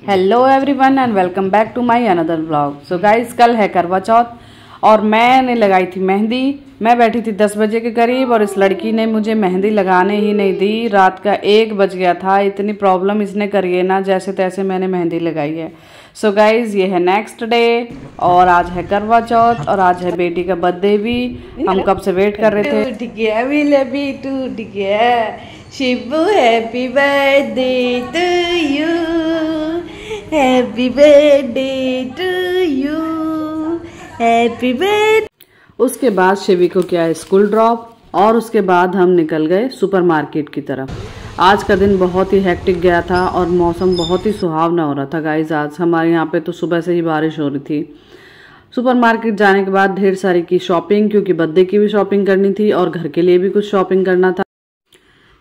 Hello everyone and welcome back to my another vlog. So guys, कल है करवा चौथ और मैंने लगाई थी मेहंदी। मैं बैठी थी 10 बजे के करीब और इस लड़की ने मुझे मेहंदी लगाने ही नहीं दी। रात का 1 बज गया था। इतनी प्रॉब्लम इसने करी है ना, जैसे तैसे मैंने मेहंदी लगाई है। सो गाइस, ये है नेक्स्ट डे और आज है करवा चौथ और आज है बेटी का बर्थडे भी। हम कब से वेट कर रहे थे। Shibu happy birthday to you, happy birthday to you, happy birthday. उसके बाद शिवी को किया है स्कूल ड्रॉप और उसके बाद हम निकल गए सुपरमार्केट की तरफ। आज का दिन बहुत ही हेक्टिक गया था और मौसम बहुत ही सुहावना हो रहा था गाइस। आज हमारे यहाँ पे तो सुबह से ही बारिश हो रही थी। सुपरमार्केट जाने के बाद ढेर सारी की शॉपिंग, क्योंकि बर्थडे की भी शॉपिंग करनी थी और घर के लिए भी कुछ शॉपिंग करना था।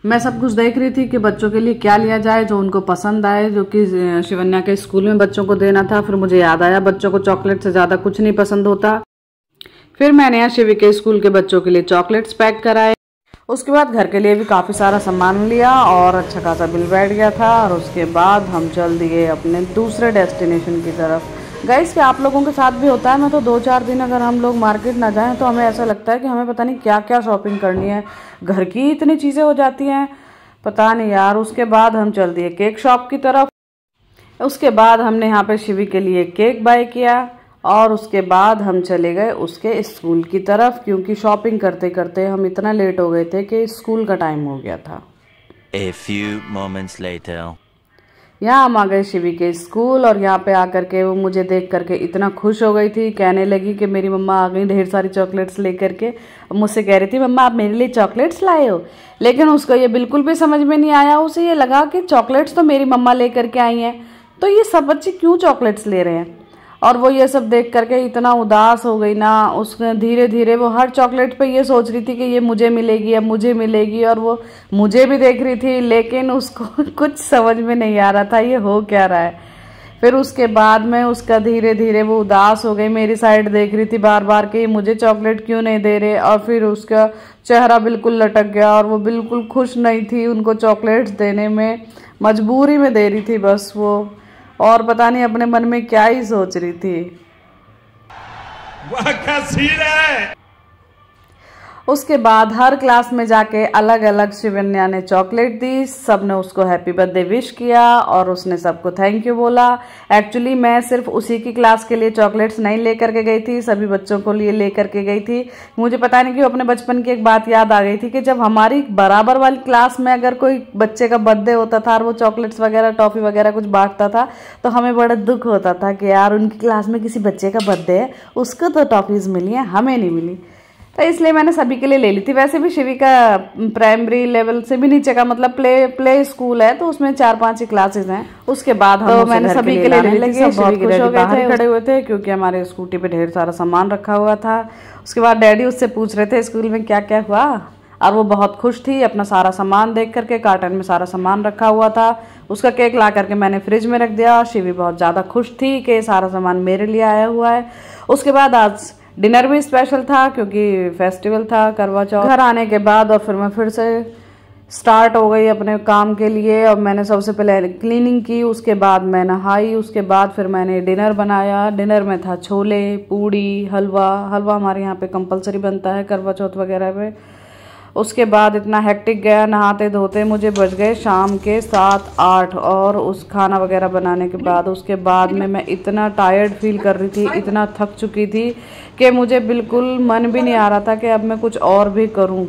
मैं सब कुछ देख रही थी कि बच्चों के लिए क्या लिया जाए जो उनको पसंद आए, जो कि शिवन्या के स्कूल में बच्चों को देना था। फिर मुझे याद आया बच्चों को चॉकलेट से ज़्यादा कुछ नहीं पसंद होता। फिर मैंने यहाँ शिवी के स्कूल के बच्चों के लिए चॉकलेट्स पैक कराए। उसके बाद घर के लिए भी काफ़ी सारा सामान लिया और अच्छा खासा बिल बैठ गया था। और उसके बाद हम चल दिए अपने दूसरे डेस्टिनेशन की तरफ। गाइस, क्या आप लोगों के साथ भी होता है? मैं तो 2-4 दिन अगर हम लोग मार्केट ना जाएं तो हमें ऐसा लगता है कि हमें पता नहीं क्या क्या शॉपिंग करनी है। घर की इतनी चीज़ें हो जाती हैं, पता नहीं यार। उसके बाद हम चल दिए केक शॉप की तरफ। उसके बाद हमने यहाँ पे शिवी के लिए केक बाय किया और उसके बाद हम चले गए उसके स्कूल की तरफ, क्योंकि शॉपिंग करते करते हम इतना लेट हो गए थे कि स्कूल का टाइम हो गया था। A few moments later. यहाँ हम आ गए शिवी के स्कूल और यहाँ पे आकर के वो मुझे देख करके इतना खुश हो गई थी। कहने लगी कि मेरी मम्मा आ गई ढेर सारी चॉकलेट्स लेकर के। मुझसे कह रही थी, मम्मा आप मेरे लिए चॉकलेट्स लाए हो। लेकिन उसको ये बिल्कुल भी समझ में नहीं आया। उसे ये लगा कि चॉकलेट्स तो मेरी मम्मा लेकर के आई हैं, तो ये सब बच्चे क्यों चॉकलेट्स ले रहे हैं। और वो ये सब देख करके इतना उदास हो गई ना। उसने धीरे धीरे वो हर चॉकलेट पे ये सोच रही थी कि ये मुझे मिलेगी, अब मुझे मिलेगी। और वो मुझे भी देख रही थी, लेकिन उसको कुछ समझ में नहीं आ रहा था ये हो क्या रहा है। फिर उसके बाद में उसका धीरे धीरे वो उदास हो गई, मेरी साइड देख रही थी बार बार कि मुझे चॉकलेट क्यों नहीं दे रहे। और फिर उसका चेहरा बिल्कुल लटक गया और वो बिल्कुल खुश नहीं थी उनको चॉकलेट्स देने में। मजबूरी में दे रही थी बस वो, और पता नहीं अपने मन में क्या ही सोच रही थी। वाह क्या सीन है। उसके बाद हर क्लास में जाके अलग अलग शिवन्या ने चॉकलेट दी। सब ने उसको हैप्पी बर्थडे विश किया और उसने सबको थैंक यू बोला। एक्चुअली मैं सिर्फ उसी की क्लास के लिए चॉकलेट्स नहीं लेकर के गई थी, सभी बच्चों को लिए लेकर के गई थी। मुझे पता नहीं क्यों अपने बचपन की एक बात याद आ गई थी कि जब हमारी बराबर वाली क्लास में अगर कोई बच्चे का बर्थडे होता था और वो चॉकलेट्स वगैरह टॉफी वगैरह कुछ बांटता था तो हमें बड़ा दुख होता था कि यार उनकी क्लास में किसी बच्चे का बर्थडे है, उसको तो टॉफीज मिली हैं, हमें नहीं मिली। तो इसलिए मैंने सभी के लिए ले ली थी। वैसे भी शिवी का प्राइमरी लेवल से भी नीचे का मतलब प्ले स्कूल है, तो उसमें 4-5 ही क्लासेस हैं। उसके बाद हम मैंने सभी के लिए ले ली थी। सब बहुत खुश हो गए थे, खड़े हुए थे, क्योंकि हमारे स्कूटी पे ढेर सारा सामान रखा हुआ था। उसके बाद डैडी उससे पूछ रहे थे स्कूल में क्या क्या हुआ, और वो बहुत खुश थी अपना सारा सामान देख करके। कार्टन में सारा सामान रखा हुआ था। उसका केक ला करके मैंने फ्रिज में रख दिया। शिवी बहुत ज़्यादा खुश थी कि सारा सामान मेरे लिए आया हुआ है। उसके बाद आज डिनर भी स्पेशल था क्योंकि फेस्टिवल था करवा चौथ। घर आने के बाद और फिर मैं फिर से स्टार्ट हो गई अपने काम के लिए और मैंने सबसे पहले क्लीनिंग की। उसके बाद मैं नहाई। उसके बाद फिर मैंने डिनर बनाया। डिनर में था छोले, पूड़ी, हलवा। हलवा हमारे यहाँ पे कंपलसरी बनता है करवा चौथ वगैरह पे। उसके बाद इतना हेक्टिक गया, नहाते धोते मुझे बज गए शाम के 7-8 और उस खाना वगैरह बनाने के बाद उसके बाद में मैं इतना टायर्ड फील कर रही थी, इतना थक चुकी थी कि मुझे बिल्कुल मन भी नहीं आ रहा था कि अब मैं कुछ और भी करूं।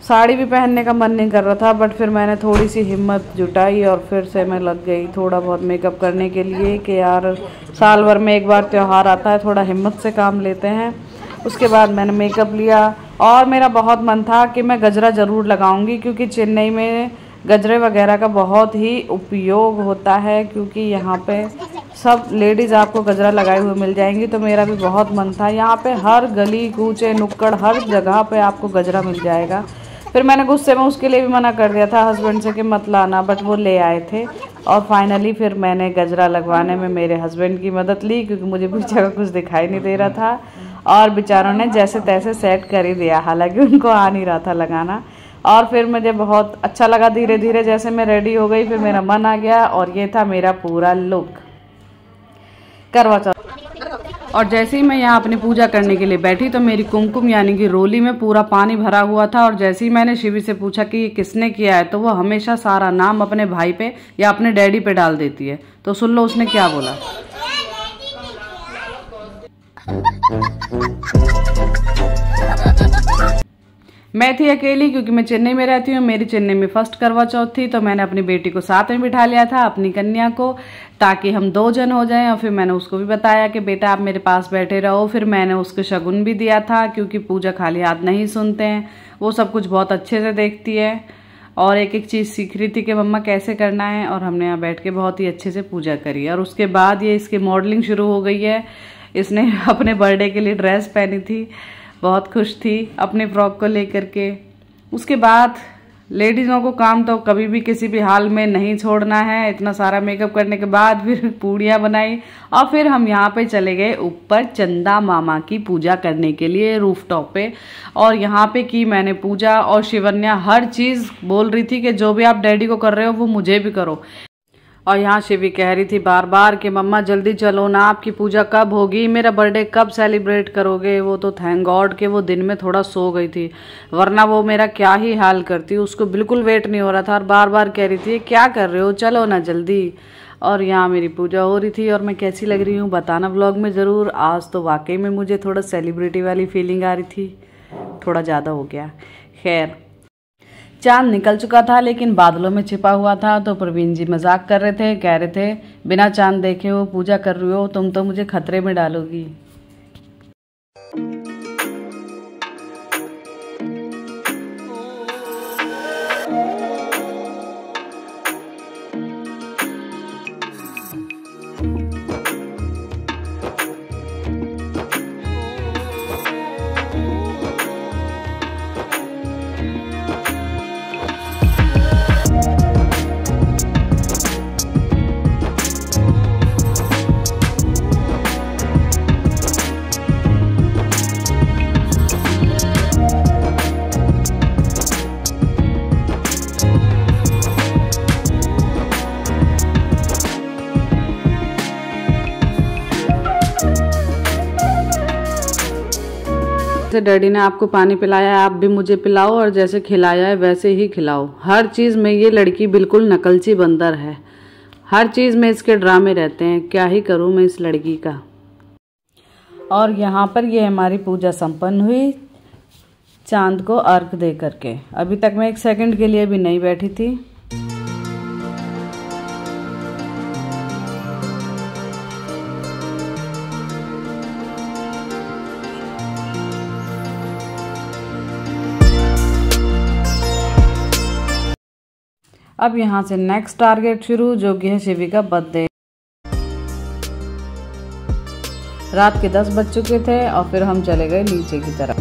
साड़ी भी पहनने का मन नहीं कर रहा था, बट फिर मैंने थोड़ी सी हिम्मत जुटाई और फिर से मैं लग गई थोड़ा बहुत मेकअप करने के लिए कि यार साल भर में एक बार त्यौहार आता है, थोड़ा हिम्मत से काम लेते हैं। उसके बाद मैंने मेकअप लिया और मेरा बहुत मन था कि मैं गजरा ज़रूर लगाऊंगी, क्योंकि चेन्नई में गजरे वगैरह का बहुत ही उपयोग होता है, क्योंकि यहाँ पे सब लेडीज़ आपको गजरा लगाए हुए मिल जाएंगी। तो मेरा भी बहुत मन था। यहाँ पे हर गली कूचे नुक्कड़ हर जगह पे आपको गजरा मिल जाएगा। फिर मैंने गुस्से में उसके लिए भी मना कर दिया था हस्बैंड से कि मत लाना, बट वो ले आए थे। और फाइनली फिर मैंने गजरा लगवाने में मेरे हस्बैंड की मदद ली, क्योंकि मुझे पीछे का कुछ दिखाई नहीं दे रहा था। और बेचारों ने जैसे तैसे सेट कर ही दिया, हालांकि उनको आ नहीं रहा था लगाना। और फिर मुझे बहुत अच्छा लगा, धीरे धीरे जैसे मैं रेडी हो गई फिर मेरा मन आ गया, और ये था मेरा पूरा लुक करवा चौथ। और जैसे ही मैं यहाँ अपनी पूजा करने के लिए बैठी तो मेरी कुमकुम यानी कि रोली में पूरा पानी भरा हुआ था। और जैसे ही मैंने शिवी से पूछा कि ये किसने किया है, तो वो हमेशा सारा नाम अपने भाई पे या अपने डैडी पे डाल देती है। तो सुन लो उसने क्या बोला। मैं थी अकेली, क्योंकि मैं चेन्नई में रहती हूँ, मेरी चेन्नई में फर्स्ट करवा चौथ थी। तो मैंने अपनी बेटी को साथ में बिठा लिया था, अपनी कन्या को, ताकि हम 2 जन हो जाएं। और फिर मैंने उसको भी बताया कि बेटा आप मेरे पास बैठे रहो। फिर मैंने उसको शगुन भी दिया था, क्योंकि पूजा खाली हाथ नहीं सुनते हैं, वो सब कुछ बहुत अच्छे से देखती है और एक एक चीज़ सीख रही थी कि मम्मा कैसे करना है। और हमने यहाँ बैठ के बहुत ही अच्छे से पूजा करी। और उसके बाद ये इसकी मॉडलिंग शुरू हो गई है। इसने अपने बर्थडे के लिए ड्रेस पहनी थी, बहुत खुश थी अपने फ्रॉक को लेकर के। उसके बाद लेडीज़ों को काम तो कभी भी किसी भी हाल में नहीं छोड़ना है। इतना सारा मेकअप करने के बाद फिर पूड़ियाँ बनाई और फिर हम यहाँ पे चले गए ऊपर चंदा मामा की पूजा करने के लिए रूफटॉप पे। और यहाँ पे की मैंने पूजा, और शिवन्या हर चीज़ बोल रही थी कि जो भी आप डैडी को कर रहे हो वो मुझे भी करो। और यहाँ शिवी कह रही थी बार बार कि मम्मा जल्दी चलो ना, आपकी पूजा कब होगी, मेरा बर्थडे कब सेलिब्रेट करोगे। वो तो थैंक गॉड कि वो दिन में थोड़ा सो गई थी, वरना वो मेरा क्या ही हाल करती। उसको बिल्कुल वेट नहीं हो रहा था और बार बार कह रही थी क्या कर रहे हो, चलो ना जल्दी। और यहाँ मेरी पूजा हो रही थी। और मैं कैसी लग रही हूँ बताना व्लॉग में ज़रूर। आज तो वाकई में मुझे थोड़ा सेलिब्रिटी वाली फीलिंग आ रही थी, थोड़ा ज़्यादा हो गया। खैर, चांद निकल चुका था लेकिन बादलों में छिपा हुआ था। तो प्रवीण जी मजाक कर रहे थे, कह रहे थे बिना चांद देखे हो पूजा कर रही हो, तुम तो मुझे खतरे में डालोगी। जैसे डैडी ने आपको पानी पिलाया है आप भी मुझे पिलाओ, और जैसे खिलाया है वैसे ही खिलाओ। हर चीज़ में ये लड़की बिल्कुल नकलची बंदर है, हर चीज़ में इसके ड्रामे रहते हैं। क्या ही करूँ मैं इस लड़की का। और यहाँ पर ये हमारी पूजा संपन्न हुई चांद को अर्घ दे करके। अभी तक मैं 1 सेकंड के लिए भी नहीं बैठी थी। अब यहाँ से नेक्स्ट टारगेट शुरू, जो कि है शिवी का बर्थडे। रात के 10 बज चुके थे और फिर हम चले गए नीचे की तरफ।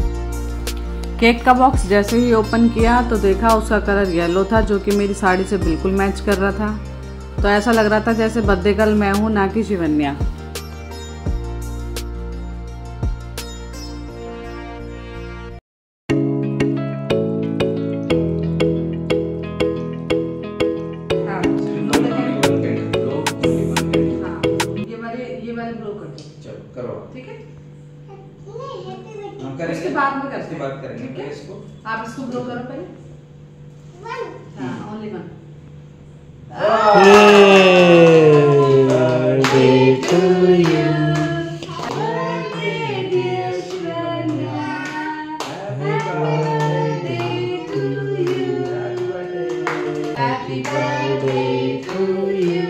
केक का बॉक्स जैसे ही ओपन किया तो देखा उसका कलर येलो था, जो कि मेरी साड़ी से बिल्कुल मैच कर रहा था। तो ऐसा लग रहा था जैसे बर्थडे गर्ल मैं हूँ, ना कि शिवन्या। उसके बाद में करते हैं, ठीक है? इसको आप इसको ब्लो करो पहले। हाँ, only 1। Birthday to you, happy birthday to you.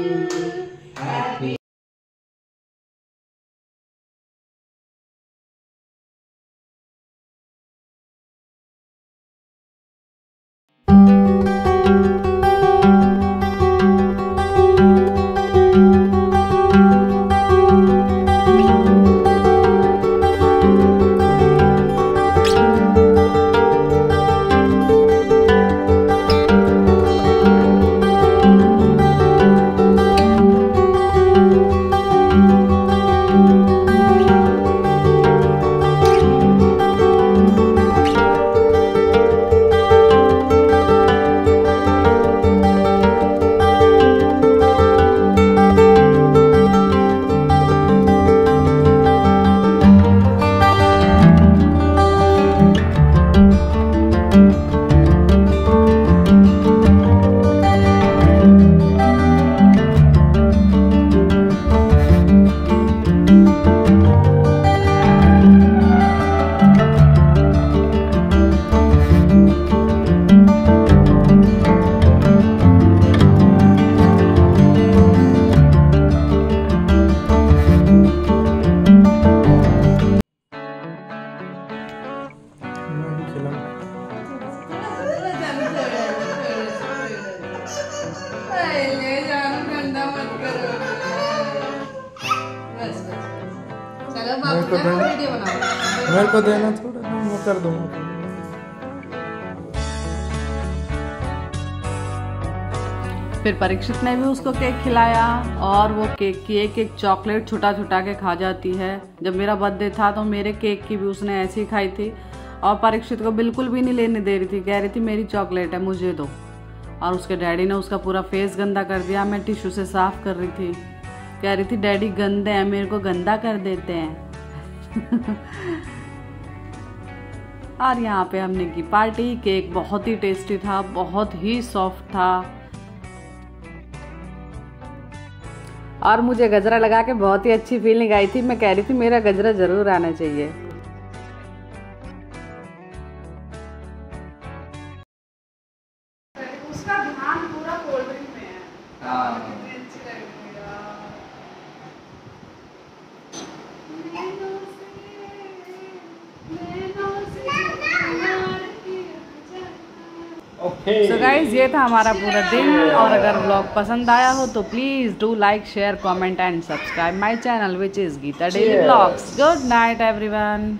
बात हो जाए, वीडियो बनाओ। मेरे को देना थोड़ा, मैं कर दूंगा। फिर परीक्षित ने भी उसको केक खिलाया और वो केक की एक चॉकलेट छुटा छुटा के खा जाती है। जब मेरा बर्थडे था तो मेरे केक की भी उसने ऐसी ही खाई थी और परीक्षित को बिल्कुल भी नहीं लेने दे रही थी, कह रही थी मेरी चॉकलेट है मुझे दो। और उसके डैडी ने उसका पूरा फेस गंदा कर दिया। मैं टिश्यू से साफ कर रही थी, कह रही थी डैडी गंदे हैं, मेरे को गंदा कर देते हैं। और यहाँ पे हमने की पार्टी। केक बहुत ही टेस्टी था, बहुत ही सॉफ्ट था और मुझे गजरा लगा के बहुत ही अच्छी फीलिंग आई थी। मैं कह रही थी मेरा गजरा जरूर आना चाहिए। उसका ध्यान पूरा कोल्ड ड्रिंक में है। हाँ। कितनी अच्छी लग रही है यार। सो गाइज ये था हमारा पूरा दिन। और अगर व्लॉग पसंद आया हो तो please do like share comment and subscribe my channel which is Geeta daily vlogs. Good night everyone.